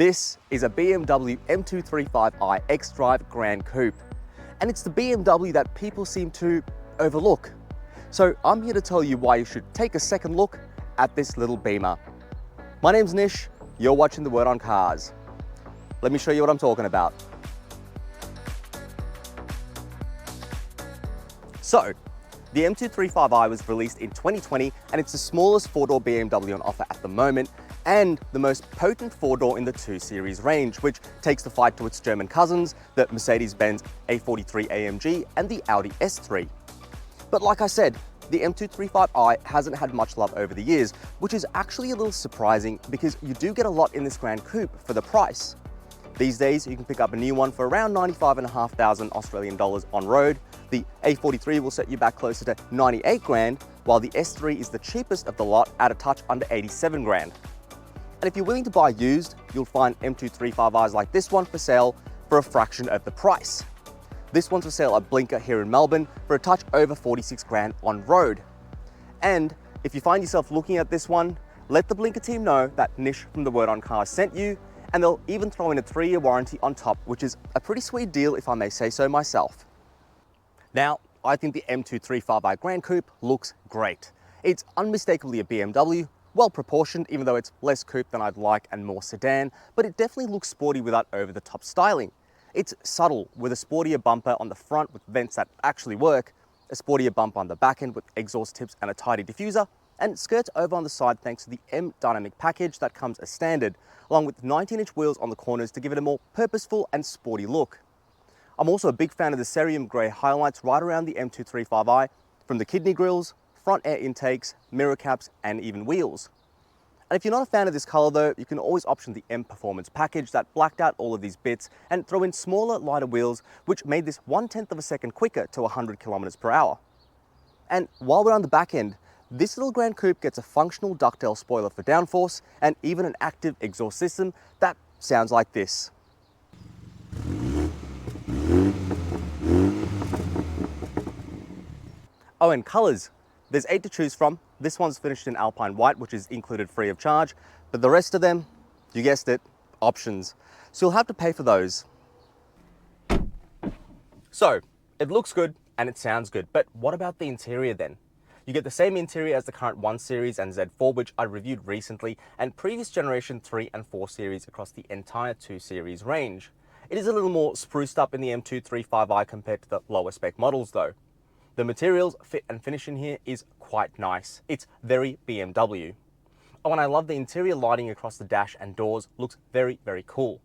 This is a BMW M235i xDrive Gran Coupe, and it's the BMW that people seem to overlook. So I'm here to tell you why you should take a second look at this little beamer. My name's Nish, you're watching The Word on Cars. Let me show you what I'm talking about. So, the M235i was released in 2020 and it's the smallest four-door BMW on offer at the moment and the most potent four-door in the 2 Series range, which takes the fight to its German cousins, the Mercedes-Benz A43 AMG and the Audi S3. But like I said, the M235i hasn't had much love over the years, which is actually a little surprising because you do get a lot in this Gran Coupe for the price. These days, you can pick up a new one for around 95,500 Australian dollars on road. The A43 will set you back closer to 98 grand, while the S3 is the cheapest of the lot at a touch under 87 grand. And if you're willing to buy used, you'll find M235is like this one for sale for a fraction of the price. This one's for sale at Blinker here in Melbourne for a touch over 46 grand on road. And if you find yourself looking at this one, let the Blinker team know that Nish from The Word on Cars sent you, and they'll even throw in a 3-year warranty on top, which is a pretty sweet deal if I may say so myself. Now, I think the M235i Gran Coupe looks great. It's unmistakably a BMW, well proportioned even though it's less coupe than I'd like and more sedan, but it definitely looks sporty without over-the-top styling. It's subtle with a sportier bumper on the front with vents that actually work, a sportier bumper on the back end with exhaust tips and a tidy diffuser, and skirts over on the side thanks to the M Dynamic package that comes as standard, along with 19-inch wheels on the corners to give it a more purposeful and sporty look. I'm also a big fan of the cerium grey highlights right around the M235i, from the kidney grills, front air intakes, mirror caps, and even wheels. And if you're not a fan of this colour though, you can always option the M Performance package that blacked out all of these bits and throw in smaller, lighter wheels, which made this 1/10 of a second quicker to 100 kilometers per hour. And while we're on the back end, this little Gran Coupe gets a functional ducktail spoiler for downforce and even an active exhaust system that sounds like this. Oh, and colours. There's 8 to choose from. This one's finished in Alpine White, which is included free of charge, but the rest of them, you guessed it, options. So you'll have to pay for those. So, it looks good and it sounds good, but what about the interior then? You get the same interior as the current 1 Series and Z4, which I reviewed recently, and previous generation 3 and 4 Series across the entire 2 Series range. It is a little more spruced up in the M235i compared to the lower spec models though. The materials, fit and finish in here is quite nice. It's very BMW. Oh, and I love the interior lighting across the dash and doors, looks very, very cool.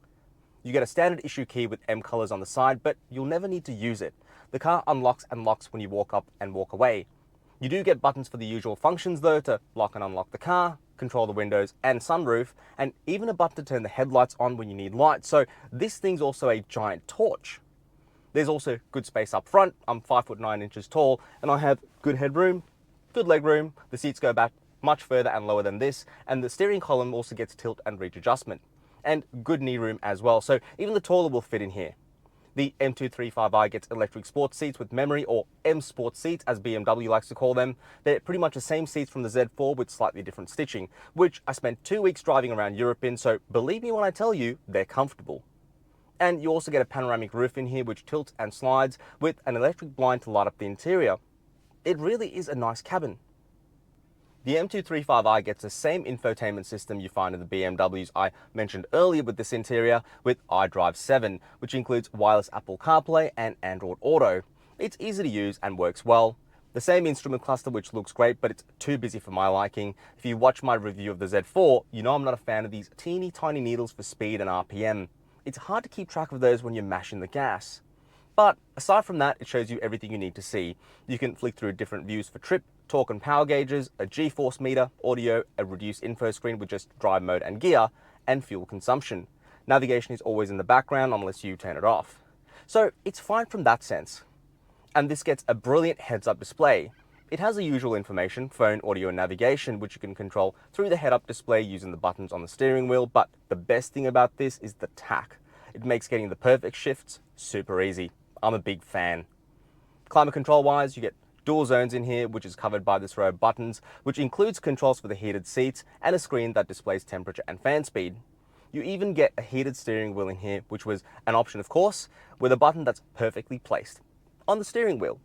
You get a standard issue key with M colors on the side, but you'll never need to use it. The car unlocks and locks when you walk up and walk away. You do get buttons for the usual functions though, to lock and unlock the car, control the windows and sunroof, and even a button to turn the headlights on when you need light. So this thing's also a giant torch. There's also good space up front. I'm 5'9" tall and I have good headroom, good leg room. The seats go back much further and lower than this, and the steering column also gets tilt and reach adjustment, and good knee room as well. So even the taller will fit in here. The M235i gets electric sports seats with memory, or M Sport seats as BMW likes to call them. They're pretty much the same seats from the Z4 with slightly different stitching, which I spent 2 weeks driving around Europe in, so believe me when I tell you, they're comfortable. And you also get a panoramic roof in here which tilts and slides with an electric blind to light up the interior. It really is a nice cabin. The M235i gets the same infotainment system you find in the BMWs I mentioned earlier with this interior, with iDrive 7, which includes wireless Apple CarPlay and Android Auto. It's easy to use and works well. The same instrument cluster which looks great, but it's too busy for my liking. If you watch my review of the Z4, you know I'm not a fan of these teeny tiny needles for speed and RPM. It's hard to keep track of those when you're mashing the gas. But aside from that, it shows you everything you need to see. You can flick through different views for trip, torque and power gauges, a G-force meter, audio, a reduced info screen with just drive mode and gear, and fuel consumption. Navigation is always in the background unless you turn it off. So it's fine from that sense. And this gets a brilliant heads-up display. It has the usual information, phone, audio, and navigation, which you can control through the head-up display using the buttons on the steering wheel, but the best thing about this is the tack. It makes getting the perfect shifts super easy. I'm a big fan. Climate control-wise, you get dual zones in here, which is covered by this row of buttons, which includes controls for the heated seats and a screen that displays temperature and fan speed. You even get a heated steering wheel in here, which was an option of course, with a button that's perfectly placed on the steering wheel.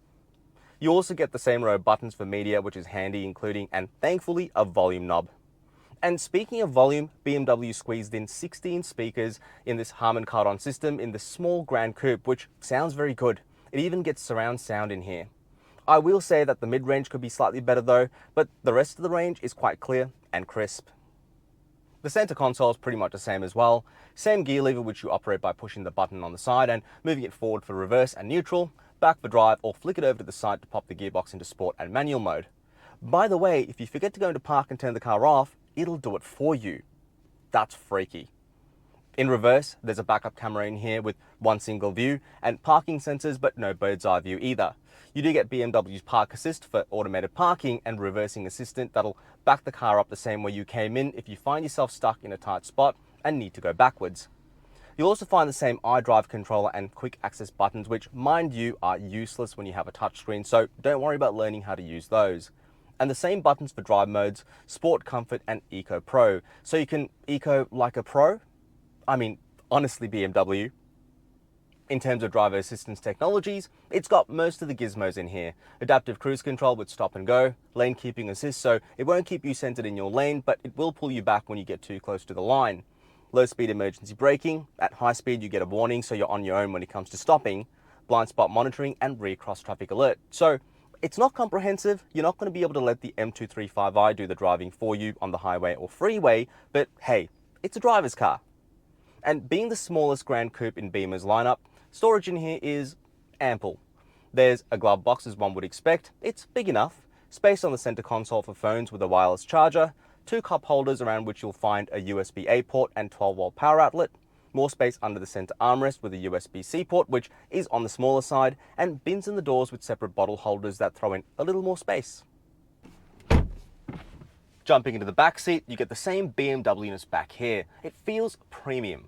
You also get the same row of buttons for media, which is handy, including, and thankfully, a volume knob. And speaking of volume, BMW squeezed in 16 speakers in this Harman Kardon system in the small Gran Coupe, which sounds very good. It even gets surround sound in here. I will say that the mid-range could be slightly better though, but the rest of the range is quite clear and crisp. The center console is pretty much the same as well. Same gear lever which you operate by pushing the button on the side and moving it forward for reverse and neutral, back for drive, or flick it over to the side to pop the gearbox into sport and manual mode. By the way, if you forget to go into park and turn the car off, it'll do it for you. That's freaky. In reverse, there's a backup camera in here with one single view and parking sensors, but no bird's eye view either. You do get BMW's Park Assist for automated parking and reversing assistant that'll back the car up the same way you came in if you find yourself stuck in a tight spot and need to go backwards. You'll also find the same iDrive controller and quick access buttons, which, mind you, are useless when you have a touchscreen, so don't worry about learning how to use those. And the same buttons for drive modes, Sport, Comfort, and Eco Pro. So you can eco like a pro? I mean, honestly, BMW. In terms of driver assistance technologies, it's got most of the gizmos in here. Adaptive cruise control with stop and go, lane keeping assist, so it won't keep you centered in your lane, but it will pull you back when you get too close to the line. Low speed emergency braking. At high speed, you get a warning, so you're on your own when it comes to stopping. Blind spot monitoring and rear cross traffic alert. So it's not comprehensive. You're not going to be able to let the M235i do the driving for you on the highway or freeway, but hey, it's a driver's car. And being the smallest Gran Coupe in Beamer's lineup, storage in here is ample. There's a glove box as one would expect. It's big enough. Space on the center console for phones with a wireless charger. 2 cup holders around which you'll find a USB-A port and 12-volt power outlet. More space under the center armrest with a USB-C port, which is on the smaller side, and bins in the doors with separate bottle holders that throw in a little more space. Jumping into the back seat, you get the same BMW-ness back here. It feels premium.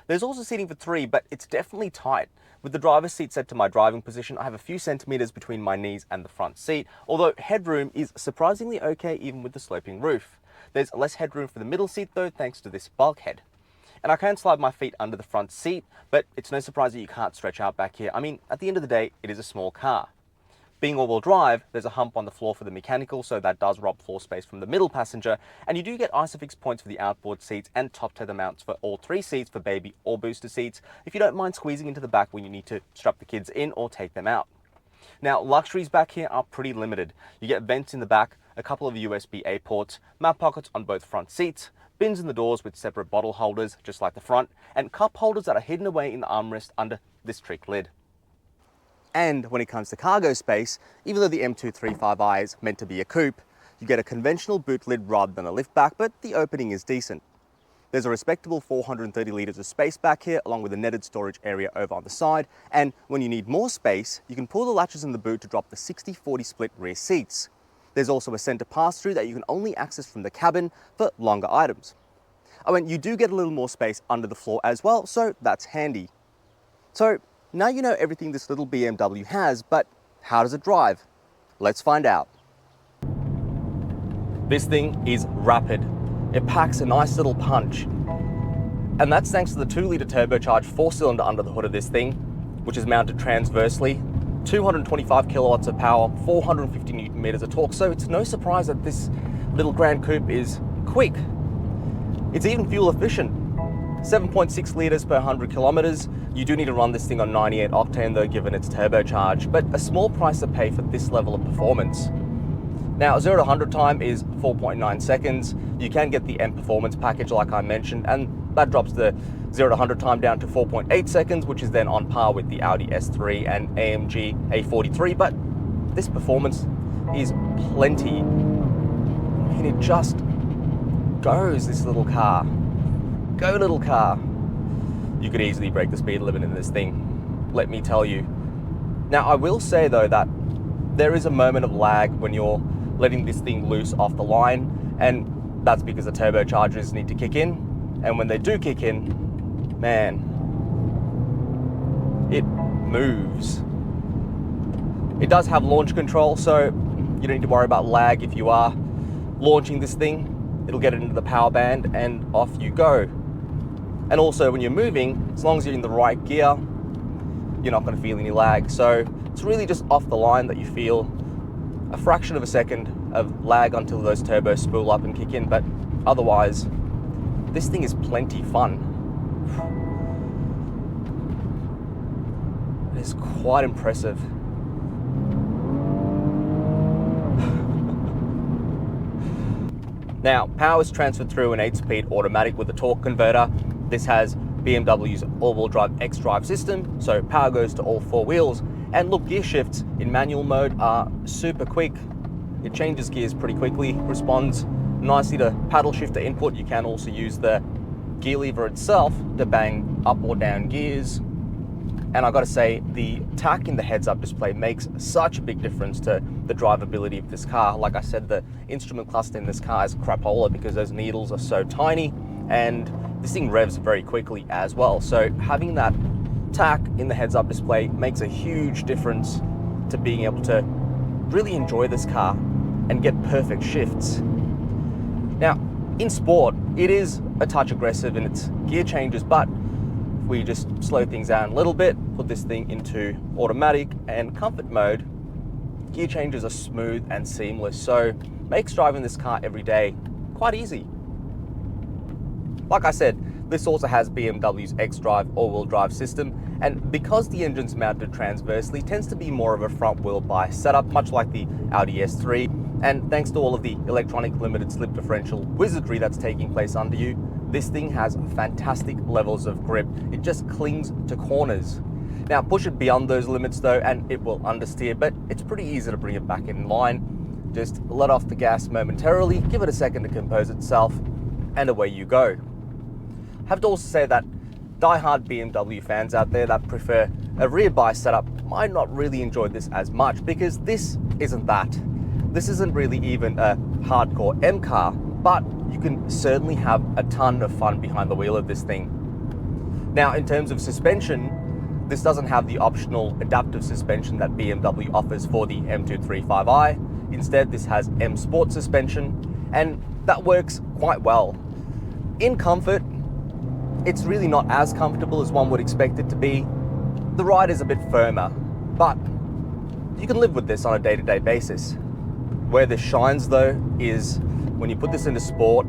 There's also seating for 3, but it's definitely tight. With the driver's seat set to my driving position, I have a few centimeters between my knees and the front seat, although headroom is surprisingly okay even with the sloping roof. There's less headroom for the middle seat though, thanks to this bulkhead. And I can slide my feet under the front seat, but it's no surprise that you can't stretch out back here. I mean, at the end of the day, it is a small car. Being all-wheel drive, there's a hump on the floor for the mechanical, so that does rob floor space from the middle passenger, and you do get ISOFIX points for the outboard seats and top tether mounts for all 3 seats for baby or booster seats, if you don't mind squeezing into the back when you need to strap the kids in or take them out. Now, luxuries back here are pretty limited. You get vents in the back, a couple of USB-A ports, map pockets on both front seats, bins in the doors with separate bottle holders, just like the front, and cup holders that are hidden away in the armrest under this trick lid. And when it comes to cargo space, even though the M235i is meant to be a coupe, you get a conventional boot lid rather than a liftback, but the opening is decent. There's a respectable 430 litres of space back here, along with a netted storage area over on the side, and when you need more space, you can pull the latches in the boot to drop the 60-40 split rear seats. There's also a centre pass-through that you can only access from the cabin for longer items. Oh, and you do get a little more space under the floor as well, so that's handy. So now you know everything this little BMW has, but how does it drive? Let's find out. This thing is rapid. It packs a nice little punch. And that's thanks to the 2-litre turbocharged 4-cylinder under the hood of this thing, which is mounted transversely. 225 kilowatts of power, 450 newton meters of torque, so it's no surprise that this little Gran Coupe is quick. It's even fuel efficient. 7.6 litres per 100 kilometers. You do need to run this thing on 98 octane though, given its turbocharge, but a small price to pay for this level of performance. Now, 0 to 100 time is 4.9 seconds. You can get the M Performance package like I mentioned, and that drops the 0 to 100 time down to 4.8 seconds, which is then on par with the Audi S3 and AMG A43, but this performance is plenty. I mean, it just goes, this little car. Go, little car. You could easily break the speed limit in this thing, let me tell you. Now, I will say though that there is a moment of lag when you're letting this thing loose off the line, and that's because the turbochargers need to kick in, and when they do kick in, man, it moves. It does have launch control, so you don't need to worry about lag if you are launching this thing. It'll get it into the power band and off you go. And also when you're moving, as long as you're in the right gear, you're not going to feel any lag. So it's really just off the line that you feel a fraction of a second of lag until those turbos spool up and kick in. But otherwise, this thing is plenty fun. It is quite impressive. Now, power is transferred through an 8-speed automatic with a torque converter. This has BMW's all-wheel drive X-Drive system, so power goes to all 4 wheels. And look, gear shifts in manual mode are super quick. It changes gears pretty quickly, responds nicely to paddle shifter input. You can also use the gear lever itself to bang up or down gears. And I gotta say, the tack in the heads-up display makes such a big difference to the drivability of this car. Like I said, the instrument cluster in this car is crapola because those needles are so tiny, and this thing revs very quickly as well. So having that tack in the heads-up display makes a huge difference to being able to really enjoy this car and get perfect shifts. Now, in sport, it is a touch aggressive in its gear changes, but if we just slow things down a little bit, put this thing into automatic and comfort mode, gear changes are smooth and seamless, so makes driving this car every day quite easy. Like I said, this also has BMW's X-Drive all-wheel drive system, and because the engine's mounted transversely, tends to be more of a front-wheel bias setup, much like the Audi S3, and thanks to all of the electronic limited slip differential wizardry that's taking place under you, this thing has fantastic levels of grip. It just clings to corners. Now, push it beyond those limits though, and it will understeer, but it's pretty easy to bring it back in line. Just let off the gas momentarily, give it a second to compose itself, and away you go. I have to also say that die-hard BMW fans out there that prefer a rear bias setup might not really enjoy this as much, because this isn't that. This isn't really even a hardcore M car, but you can certainly have a ton of fun behind the wheel of this thing. Now, in terms of suspension, this doesn't have the optional adaptive suspension that BMW offers for the M235i. Instead, this has M Sport suspension, and that works quite well. In comfort, it's really not as comfortable as one would expect it to be. The ride is a bit firmer, but you can live with this on a day-to-day basis. Where this shines though is when you put this into sport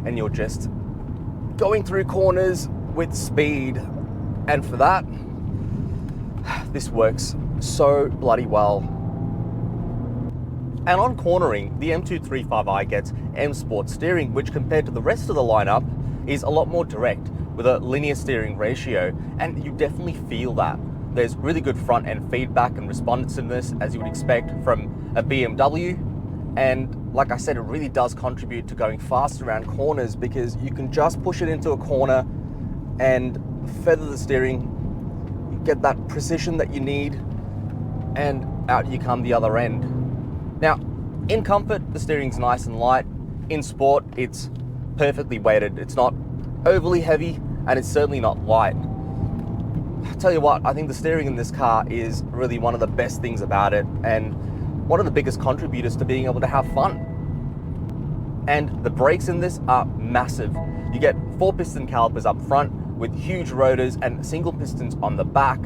and you're just going through corners with speed, and for that, this works so bloody well. And on cornering, the M235i gets M Sport steering, which compared to the rest of the lineup is a lot more direct with a linear steering ratio, and you definitely feel that. There's really good front end feedback and responsiveness as you would expect from a BMW, and like I said, it really does contribute to going fast around corners because you can just push it into a corner and feather the steering, you get that precision that you need, and out you come the other end. Now, in comfort, the steering's nice and light. In sport, it's perfectly weighted. It's not overly heavy, and it's certainly not light. I tell you what, I think the steering in this car is really one of the best things about it, and one of the biggest contributors to being able to have fun. And the brakes in this are massive. You get 4-piston calipers up front with huge rotors and single pistons on the back.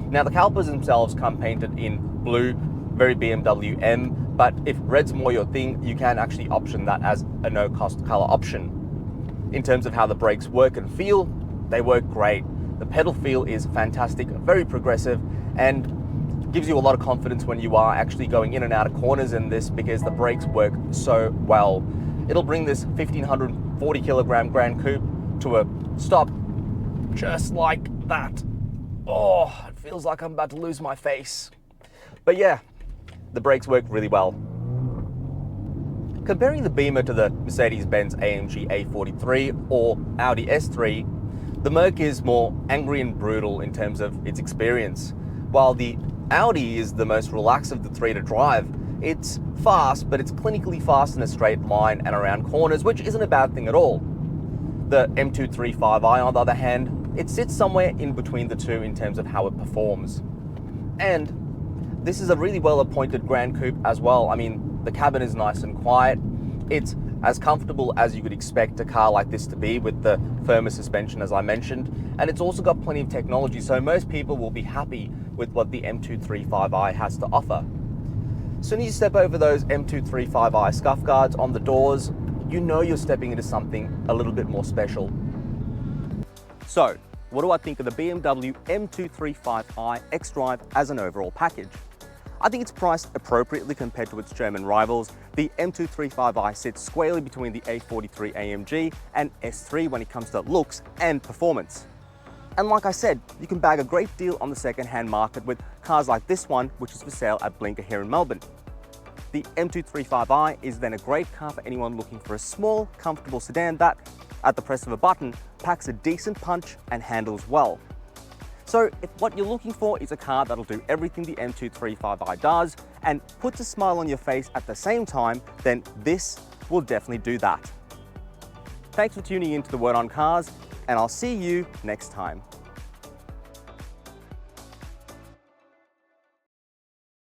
Now, the calipers themselves come painted in blue, very BMW M, but if red's more your thing, you can actually option that as a no-cost color option. In terms of how the brakes work and feel, they work great. The pedal feel is fantastic, very progressive, and gives you a lot of confidence when you are actually going in and out of corners in this because the brakes work so well. It'll bring this 1,540 kilogram Gran Coupe to a stop just like that. Oh, it feels like I'm about to lose my face. But yeah, the brakes work really well. Comparing the Beamer to the Mercedes-Benz AMG A43 or Audi S3, the Merc is more angry and brutal in terms of its experience. While the Audi is the most relaxed of the three to drive, it's fast, but it's clinically fast in a straight line and around corners, which isn't a bad thing at all. The M235i, on the other hand, it sits somewhere in between the two in terms of how it performs. And this is a really well-appointed Gran Coupe as well. I mean, the cabin is nice and quiet. It's as comfortable as you could expect a car like this to be, with the firmer suspension as I mentioned, and it's also got plenty of technology, so most people will be happy with what the M235i has to offer. As soon as you step over those M235i scuff guards on the doors, you know you're stepping into something a little bit more special. So, what do I think of the BMW M235i xDrive as an overall package? I think it's priced appropriately compared to its German rivals. The M235i sits squarely between the A43 AMG and S3 when it comes to looks and performance. And like I said, you can bag a great deal on the second-hand market with cars like this one, which is for sale at Blinker here in Melbourne. The M235i is then a great car for anyone looking for a small, comfortable sedan that, at the press of a button, packs a decent punch and handles well. So if what you're looking for is a car that'll do everything the M235i does and puts a smile on your face at the same time, then this will definitely do that. Thanks for tuning in to The Word on Cars, and I'll see you next time.